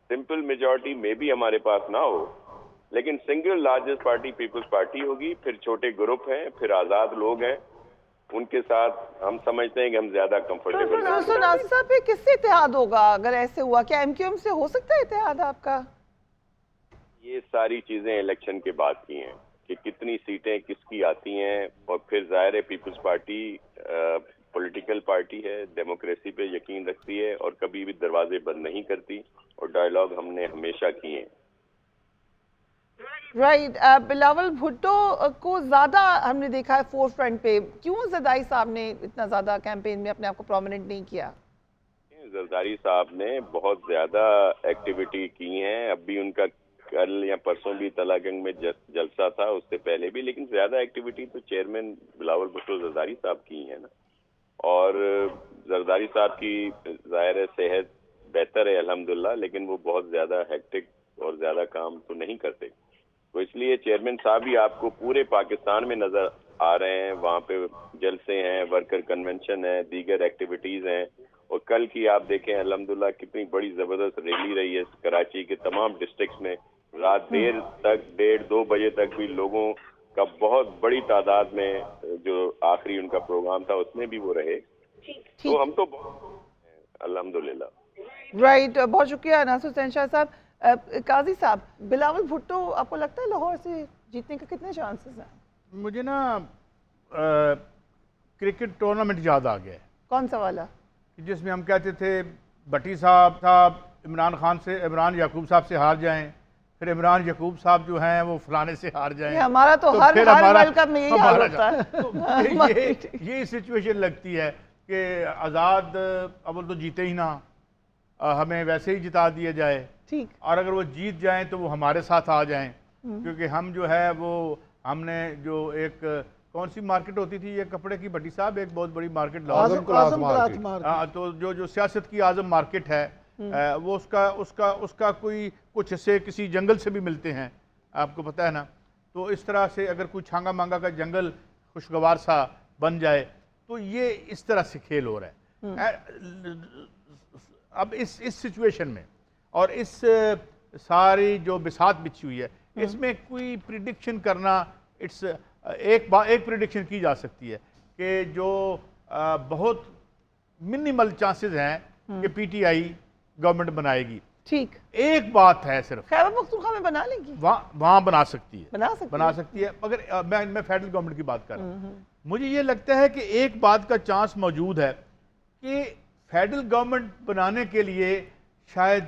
سمپل میجورٹی میں بھی ہمارے پاس نہ ہو, لیکن سنگل لارجسٹ پارٹی پیپلز پارٹی ہوگی. پھر چھوٹے گروپ ہیں, پھر آزاد لوگ ہیں, ان کے ساتھ ہم سمجھتے ہیں کہ ہم زیادہ کمفرٹیبل ہیں. تو ناصر صاحب پہ کس سے اتحاد ہوگا اگر ایسے ہوا؟ کیا ایم کیو ایم سے ہو سکتا ہے اتحاد آپ کا؟ یہ ساری چیزیں الیکشن کے بعد کی ہیں کہ کتنی سیٹیں کس کی آتی ہیں, اور پھر ظاہر ہے پیپلز پارٹی پولیٹیکل پارٹی ہے, ڈیموکریسی پہ یقین رکھتی ہے, اور کبھی بھی دروازے بند نہیں کرتی, اور ڈائیلاگ ہم نے ہمیشہ کیے ہیں. رائٹ, بلاول بھٹو کو زیادہ ہم نے دیکھا ہے فور فرنٹ پہ. کیوں زرداری صاحب نے اتنا زیادہ کیمپین میں اپنے آپ کو پرومیننٹ نہیں کیا؟ زرداری صاحب نے بہت زیادہ ایکٹیویٹی کی ہیں. اب بھی ان کا کل یا پرسوں بھی تلا گنگ میں جلسہ تھا, اس سے پہلے بھی, لیکن زیادہ ایکٹیویٹی تو چیئرمین بلاول بھٹو زرداری صاحب کی ہیں نا. اور زرداری صاحب کی ظاہر ہے صحت بہتر ہے الحمدللہ, لیکن وہ بہت زیادہ ہیکٹک اور زیادہ کام تو نہیں کرتے. تو اس لیے چیئرمین صاحب ہی آپ کو پورے پاکستان میں نظر آ رہے ہیں. وہاں پہ جلسے ہیں, ورکر کنونشن ہے, دیگر ایکٹیویٹیز ہیں. اور کل کی آپ دیکھیں الحمدللہ کتنی بڑی زبردست ریلی رہی ہے کراچی کے تمام ڈسٹرکٹس میں. رات دیر تک 1:30-2 بجے تک بھی لوگوں کا بہت بڑی تعداد میں جو آخری ان کا پروگرام تھا اس میں بھی وہ رہے. تو ہم تو الحمدللہ. رائٹ, بہت شکریہ ناصر حسین شاہ صاحب. قاضی صاحب, بلاول بھٹو آپ کو لگتا ہے لاہور سے جیتنے کے کتنے چانسز ہیں؟ مجھے نا کرکٹ ٹورنامنٹ یاد آ گیا ہے. کون سا والا؟ جس میں ہم کہتے تھے بھٹی صاحب عمران یعقوب صاحب سے ہار جائیں, پھر عمران یعقوب صاحب جو ہیں وہ فلانے سے ہار جائیں. ہمارا تو ہر ورلڈ کپ میں یہی حال ہوتا ہے. یہ سچویشن لگتی ہے کہ آزاد اول تو جیتے ہی نہ, ہمیں ویسے ہی جتا دیا جائے, ٹھیک, اور اگر وہ جیت جائیں تو وہ ہمارے ساتھ آ جائیں, کیونکہ ہم جو ہے وہ ہم نے جو ایک کون سی مارکیٹ ہوتی تھی یہ کپڑے کی, بھٹی صاحب ایک بہت بڑی مارکیٹ, اعظم کلاس مارکیٹ, تو جو سیاست کی اعظم مارکیٹ ہے وہ اس کا کوئی کچھ حصے کسی جنگل سے بھی ملتے ہیں, آپ کو پتہ ہے نا. تو اس طرح سے اگر کوئی چھانگا مانگا کا جنگل خوشگوار سا بن جائے تو یہ اس طرح سے کھیل ہو رہا ہے. اب اس سچویشن میں اور اس ساری جو بساط بچھی ہوئی ہے اس میں کوئی پریڈکشن کرنا, ایک پریڈکشن کی جا سکتی ہے کہ جو بہت منیمل چانسز ہیں کہ پی ٹی آئی گورنمنٹ بنائے گی. ٹھیک, ایک بات ہے صرف, خیبر پختونخوا میں بنا لے گی, وہاں بنا سکتی ہے, بنا سکتی ہے, مگر میں فیڈرل گورنمنٹ کی بات کر رہا ہوں. مجھے یہ لگتا ہے کہ ایک بات کا چانس موجود ہے کہ فیڈرل گورنمنٹ بنانے کے لیے شاید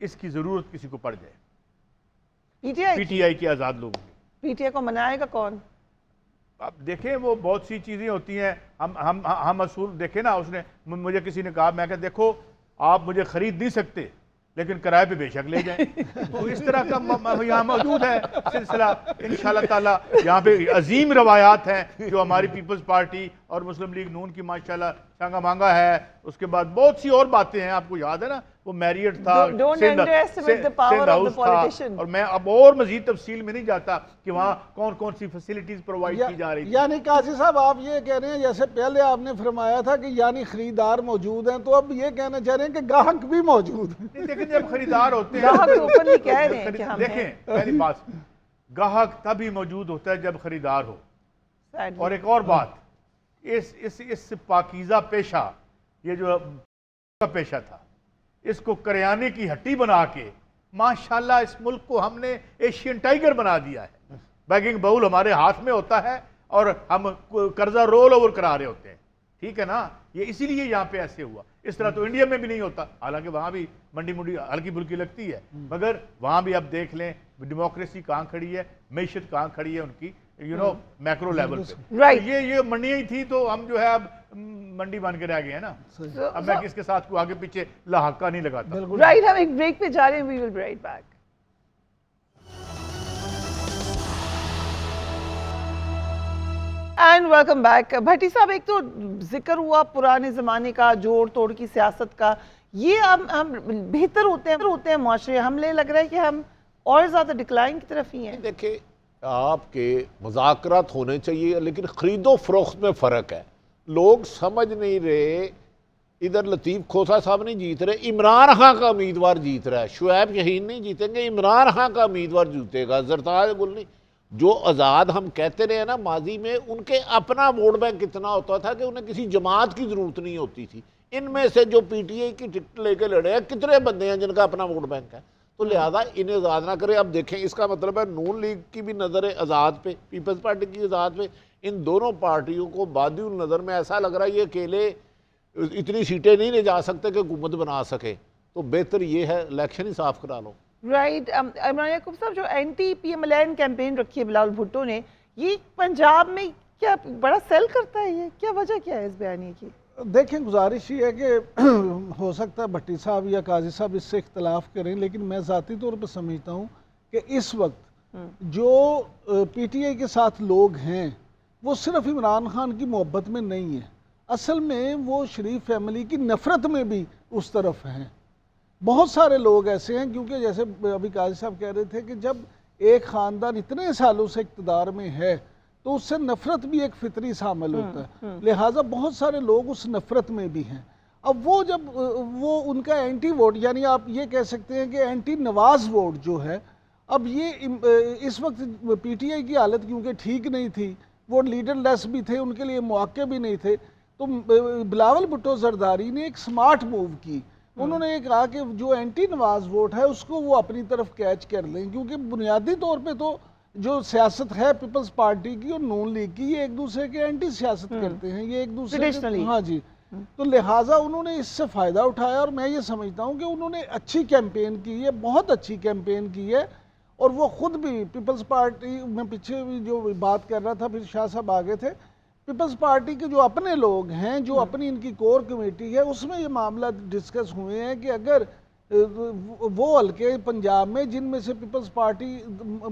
اس کی ضرورت کسی کو پڑ جائے, پی ٹی آئی کے آزاد لوگوں کی. پی ٹی آئی کو منائے گا کون؟ اب دیکھیں وہ بہت سی چیزیں ہوتی ہیں, ہم اصول دیکھیں نا. اس نے مجھے کسی نے کہا, میں کہ دیکھو آپ مجھے خرید نہیں سکتے لیکن کرائے پہ بے شک لے جائیں. تو اس طرح کا یہاں موجود ہے سلسلہ انشاءاللہ تعالیٰ. یہاں پہ عظیم روایات ہیں جو ہماری پیپلز پارٹی اور مسلم لیگ نون کی ماشاءاللہ چھانگا مانگا ہے. اس کے بعد بہت سی اور باتیں ہیں, آپ کو یاد ہے نا وہ میریٹ تھا, سندھ ہاؤس تھا, اور میں اب اور مزید تفصیل میں نہیں جاتا کہ وہاں کون کون سی فیسلٹیز پرووائڈ کی جا رہی تھی. یعنی قاضی صاحب آپ یہ کہہ رہے ہیں جیسے پہلے آپ نے فرمایا تھا کہ یعنی خریدار موجود ہیں, تو اب یہ کہنا چاہ رہے ہیں کہ گاہک بھی موجود ہیں. لیکن جب خریدار ہوتے ہیں, دیکھیں پہلی بات, گاہک تبھی موجود ہوتا ہے جب خریدار ہو. اور ایک اور بات, اس پاکیزہ پیشہ, یہ جو پیشہ تھا, اس کو کریانے کی ہٹی بنا کے ماشاءاللہ اس ملک کو ہم نے ایشین ٹائیگر بنا دیا ہے. بیگنگ باؤل ہمارے ہاتھ میں ہوتا ہے اور ہم قرضہ رول اوور کرا رہے ہوتے ہیں, ٹھیک ہے نا. یہ اسی لیے یہاں پہ ایسے ہوا. اس طرح تو انڈیا میں بھی نہیں ہوتا, حالانکہ وہاں بھی منڈی ہلکی پھلکی لگتی ہے, مگر وہاں بھی اب دیکھ لیں ڈیموکریسی کہاں کھڑی ہے, معیشت کہاں کھڑی ہے ان کی, میکرو لیول پہ. یہ منڈیاں ہی تھی تو ہم جو ہے اب منڈی بن کے رہ گئے ہیں نا. اب میں کس کے ساتھ کو آگے پیچھے لہاکہ نہیں لگاتا. رائٹ, ہم ایک بریک پہ جا رہے ہیں, we will be right back. And welcome back. Bhatti sahab, ایک تو ذکر ہوا پرانے زمانے کا جوڑ توڑ کی سیاست کا, یہ ہم بہتر ہوتے ہیں معاشرے, ہمیں لگ رہا ہے کہ ہم اور زیادہ ڈکلائن کی طرف ہی ہیں. دیکھیں آپ کے مذاکرات ہونے چاہیے لیکن خرید و فروخت میں فرق ہے. لوگ سمجھ نہیں رہے, ادھر لطیف کھوسا صاحب نہیں جیت رہے, عمران خان کا امیدوار جیت رہا ہے. شعیب شہین نہیں جیتیں گے, عمران خان کا امیدوار جیتے گا. زرتاج گل نہیں. جو آزاد ہم کہتے رہے نا ماضی میں, ان کے اپنا ووٹ بینک کتنا ہوتا تھا کہ انہیں کسی جماعت کی ضرورت نہیں ہوتی تھی. ان میں سے جو پی ٹی آئی کی ٹکٹ لے کے لڑے ہیں کتنے بندے ہیں جن کا اپنا ووٹ بینک ہے, تو لہذا انہیں آزاد نہ کرے. اب دیکھیں اس کا مطلب ہے نون لیگ کی بھی نظر ہے آزاد پہ, پیپلز پارٹی کی آزاد پہ. ان دونوں پارٹیوں کو بادی النظر میں ایسا لگ رہا ہے یہ اکیلے اتنی سیٹیں نہیں لے جا سکتے کہ حکومت بنا سکے, تو بہتر یہ ہے الیکشن ہی صاف کرا لو. رائٹ. عمران یعقوب صاحب, جو anti P M L N campaign رکھی ہے بلاول بھٹو نے, یہ پنجاب میں کیا بڑا سیل کرتا ہے, یہ کیا وجہ کیا ہے اس بیانیے کی؟ دیکھیں گزارش یہ ہے کہ ہو سکتا ہے بھٹی صاحب یا قاضی صاحب اس سے اختلاف کریں, لیکن میں ذاتی طور پر سمجھتا ہوں کہ اس وقت جو پی ٹی آئی کے ساتھ لوگ ہیں وہ صرف عمران خان کی محبت میں نہیں ہیں, اصل میں وہ شریف فیملی کی نفرت میں بھی اس طرف ہیں. بہت سارے لوگ ایسے ہیں, کیونکہ جیسے ابھی قاضی صاحب کہہ رہے تھے کہ جب ایک خاندان اتنے سالوں سے اقتدار میں ہے تو اس سے نفرت بھی ایک فطری شامل ہوتا ہے, لہٰذا بہت سارے لوگ اس نفرت میں بھی ہیں. اب وہ جب وہ ان کا اینٹی ووٹ, یعنی آپ یہ کہہ سکتے ہیں کہ اینٹی نواز ووٹ جو ہے, اب یہ اس وقت پی ٹی آئی کی حالت کیونکہ ٹھیک نہیں تھی, وہ لیڈر لیس بھی تھے, ان کے لیے مواقع بھی نہیں تھے, تو بلاول بھٹو زرداری نے ایک سمارٹ موو کی. انہوں نے یہ کہا کہ جو اینٹی نواز ووٹ ہے اس کو وہ اپنی طرف کیچ کر لیں, کیونکہ بنیادی طور پہ تو جو سیاست ہے پیپلز پارٹی کی اور نون لیگ کی, یہ ایک دوسرے کے اینٹی سیاست کرتے ہیں, یہ ایک دوسرے کے, ہاں جی, تو لہٰذا انہوں نے اس سے فائدہ اٹھایا. اور میں یہ سمجھتا ہوں کہ انہوں نے اچھی کیمپین کی ہے, بہت اچھی کیمپین کی ہے, اور وہ خود بھی پیپلز پارٹی میں پیچھے بھی جو بات کر رہا تھا، پھر شاہ صاحب آگے تھے، پیپلز پارٹی کے جو اپنے لوگ ہیں، جو اپنی ان کی کور کمیٹی ہے، اس میں یہ معاملہ ڈسکس ہوئے ہیں کہ اگر وہ حلقے پنجاب میں جن میں سے پیپلز پارٹی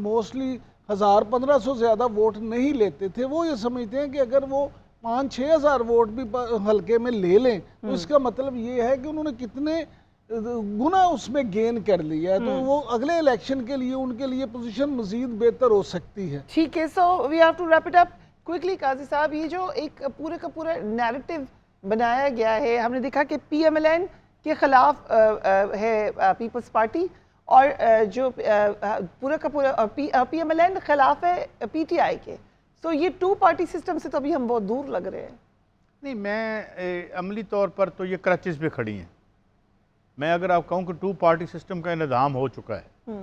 موسٹلی 1500 زیادہ ووٹ نہیں لیتے تھے، وہ یہ سمجھتے ہیں کہ اگر وہ 5-6 ہزار ووٹ بھی حلقے میں لے لیں تو اس کا مطلب یہ ہے کہ انہوں نے کتنے گنا اس میں گین کر لیا ہے، تو وہ اگلے الیکشن کے لیے ان کے لیے پوزیشن مزید بہتر ہو سکتی ہے. ٹھیک ہے، so we have to wrap it up quickly. Qazi sahab, یہ جو ایک پورے کا پورا نیریٹو بنایا گیا ہے، ہم نے دیکھا کہ پی ایم ایل این کے خلاف ہے پیپلز پارٹی، اور جو پورا کا پورا پی ایم ایل این خلاف ہے پی ٹی آئی کے. سو یہ 2 پارٹی سسٹم سے تو ابھی ہم بہت دور لگ رہے ہیں. نہیں، میں عملی طور پر تو یہ کرچز پہ کھڑی ہیں. میں اگر آپ کہوں کہ 2 پارٹی سسٹم کا نظام ہو چکا ہے،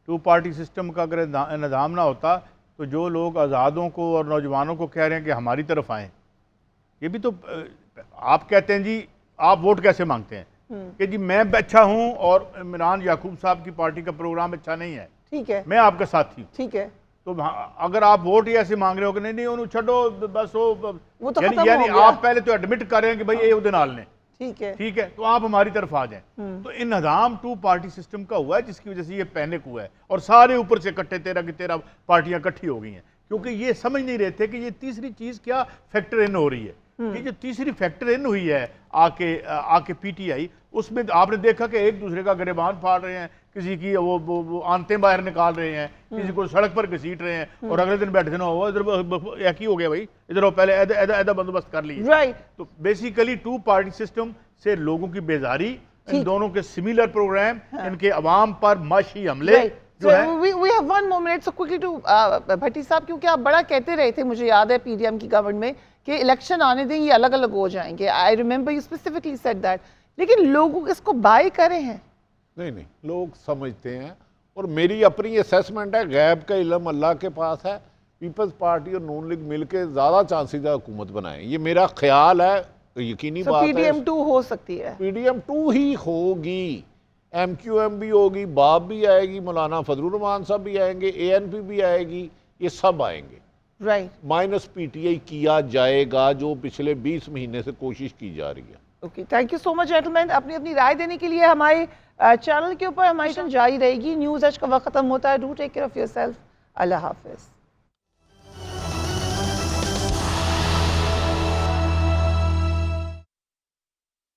2 پارٹی سسٹم کا اگر نظام نہ ہوتا تو جو لوگ آزادوں کو اور نوجوانوں کو کہہ رہے ہیں کہ ہماری طرف آئیں، یہ بھی تو آپ کہتے ہیں جی آپ ووٹ کیسے مانگتے ہیں کہ جی میں اچھا ہوں اور عمران یعقوب صاحب کی پارٹی کا پروگرام اچھا نہیں ہے، ٹھیک ہے، میں آپ کا ساتھی ہوں. ٹھیک ہے، تو اگر آپ ووٹ ہی ایسے مانگ رہے ہو کہ نہیں انہوں چھڈو بس وہ تو ختم ہو یعنی گیا. آپ پہلے تو ایڈمٹ کر رہے ہیں کہ بھائی یہ نال نے، ٹھیک ہے، تو آپ ہماری طرف آ جائیں. تو ان نظام 2 پارٹی سسٹم کا ہوا ہے جس کی وجہ سے یہ پینک ہوا ہے، اور سارے اوپر سے کٹھے 13 کی 13 پارٹیاں کٹھی ہو گئی ہیں، کیونکہ یہ سمجھ نہیں رہے تھے کہ یہ تیسری چیز کیا فیکٹر ان ہو رہی ہے. یہ جو تیسری فیکٹر ان ہوئی ہے آ کے پی ٹی آئی، اس میں آپ نے دیکھا کہ ایک دوسرے کا گریبان پھاڑ رہے ہیں، کسی کی وہ آنتیں باہر نکال رہے ہیں، کسی کو سڑک پر گھسیٹ رہے ہیں، اور اگلے دن بیٹھے نہ ہوا ادھر ایک ہی ہو گیا بھائی ادھر پہلے ایدا بندوبست کر لیے. تو بیسیکلی 2 پارٹی سسٹم سے لوگوں کی بیزاری، ان دونوں کے سمیلر پروگرام، ان کے عوام پر معاشی حملے جو ہے. we have 1 more minute, so quickly to بھٹی صاحب، کیونکہ آپ بڑا کہتے رہے تھے، مجھے یاد ہے پی ڈی ایم کی گورنمنٹ میں کہ الیکشن آنے دیں یہ الگ الگ ہو جائیں گے. I remember you specifically said that. لیکن لوگ اس کو بائی کرے ہیں. نہیں، لوگ سمجھتے ہیں، اور میری اپنی اسیسمنٹ ہے غیب کا علم اللہ کے پاس ہے. پیپلز پارٹی اور نون لیگ مل کے زیادہ چانسز ہے حکومت بنائیں، یہ میرا خیال ہے، یقینی بات ہے. پی ڈی ایم 2 ہو سکتی ہے، پی ڈی ایم 2 ہی ہوگی، ایم کیو ایم بھی ہوگی، باب بھی آئے گی، مولانا فضل الرحمان صاحب بھی آئیں گے، اے این پی بھی آئے گی، یہ سب آئیں گے. مائنس پی ٹی آئی کیا جائے گا جو پچھلے 20 مہینے سے کوشش کی جا رہی ہے. Okay, thank you so much gentleman. اپنی رائے دینے کے لیے ہمارے چینل کے اوپر ہماری جاری رہے گی. نیوز ایج کا وقت ختم ہوتا ہے. Do take care of yourself. اللہ حافظ.